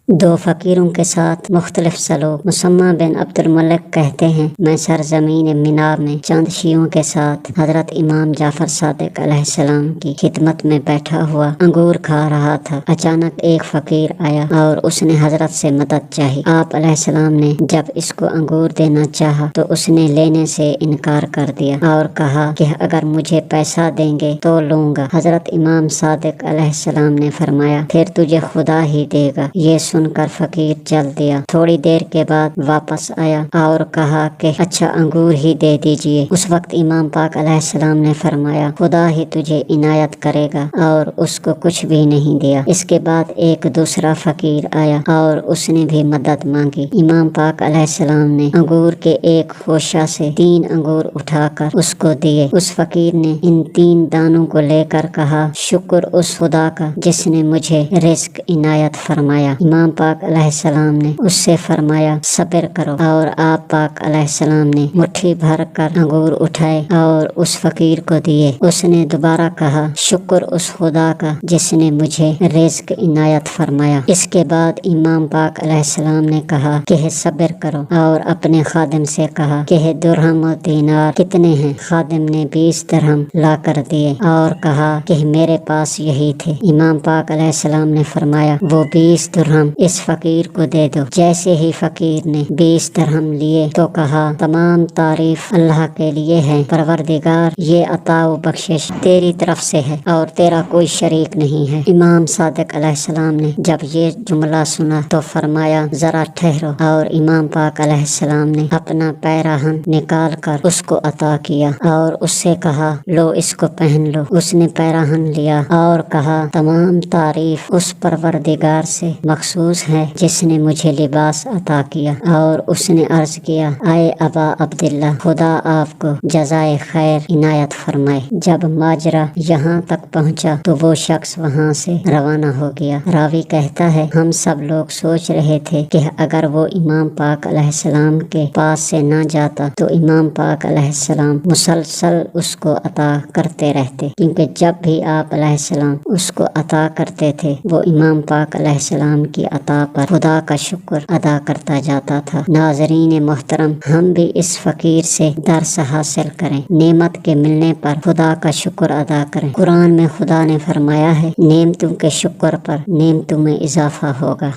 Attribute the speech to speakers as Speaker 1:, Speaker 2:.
Speaker 1: دو فقیروں کے ساتھ مختلف سلوک۔ مسمع بن عبد الملک کہتے ہیں، میں سرزمین منا میں چند شیعوں کے ساتھ حضرت امام جعفر صادق علیہ السلام کی خدمت میں بیٹھا ہوا انگور کھا رہا تھا۔ اچانک ایک فقیر آیا اور اس نے حضرت سے مدد چاہی۔ آپ علیہ السلام نے جب اس کو انگور دینا چاہا تو اس نے لینے سے انکار کر دیا اور کہا کہ اگر مجھے پیسہ دیں گے تو لوں گا۔ حضرت امام صادق علیہ السلام نے فرمایا، پھر تجھے خدا ہی دے گا۔ یہ سن کر فقیر چل دیا۔ تھوڑی دیر کے بعد واپس آیا اور کہا کہ اچھا انگور ہی دے دیجئے۔ اس وقت امام پاک علیہ السلام نے فرمایا، خدا ہی تجھے عنایت کرے گا، اور اس کو کچھ بھی نہیں دیا۔ اس کے بعد ایک دوسرا فقیر آیا اور اس نے بھی مدد مانگی۔ امام پاک علیہ السلام نے انگور کے ایک خوشہ سے 3 انگور اٹھا کر اس کو دیے۔ اس فقیر نے ان 3 دانوں کو لے کر کہا، شکر اس خدا کا جس نے مجھے رزق عنایت فرمایا۔ امام پاک علیہ السلام نے اس سے فرمایا، صبر کرو، اور آپ پاک علیہ السلام نے مٹھی بھر کر انگور اٹھائے اور اس فقیر کو دیے۔ اس نے دوبارہ کہا، شکر اس خدا کا جس نے مجھے رزق عنایت فرمایا۔ اس کے بعد امام پاک علیہ السلام نے کہا کہ صبر کرو، اور اپنے خادم سے کہا کہ درہم و دینار کتنے ہیں؟ خادم نے 20 درہم لا کر دیے اور کہا کہ میرے پاس یہی تھے۔ امام پاک علیہ السلام نے فرمایا، وہ 20 درہم اس فقیر کو دے دو۔ جیسے ہی فقیر نے 20 درہم لیے تو کہا، تمام تعریف اللہ کے لیے ہے، پروردگار، یہ عطا و بخشش تیری طرف سے ہے اور تیرا کوئی شریک نہیں ہے۔ امام صادق علیہ السلام نے جب یہ جملہ سنا تو فرمایا، ذرا ٹھہرو، اور امام پاک علیہ السلام نے اپنا پیراہن نکال کر اس کو عطا کیا اور اس سے کہا، لو اس کو پہن لو۔ اس نے پیراہن لیا اور کہا، تمام تعریف اس پروردگار سے مخصوص ہے جس نے مجھے لباس عطا کیا۔ اور اس نے عرض کیا، اے ابا عبداللہ، خدا آپ کو جزائے خیر عنایت فرمائے۔ جب ماجرا یہاں تک پہنچا تو وہ شخص وہاں سے روانہ ہو گیا۔ راوی کہتا ہے، ہم سب لوگ سوچ رہے تھے کہ اگر وہ امام پاک علیہ السلام کے پاس سے نہ جاتا تو امام پاک علیہ السلام مسلسل اس کو عطا کرتے رہتے، کیونکہ جب بھی آپ علیہ السلام اس کو عطا کرتے تھے وہ امام پاک علیہ السلام کی عطا پر خدا کا شکر ادا کرتا جاتا تھا۔ ناظرین محترم، ہم بھی اس فقیر سے درس حاصل کریں، نعمت کے ملنے پر خدا کا شکر ادا کریں۔ قرآن میں خدا نے فرمایا ہے، نعمتوں کے شکر پر نعمتوں میں اضافہ ہوگا۔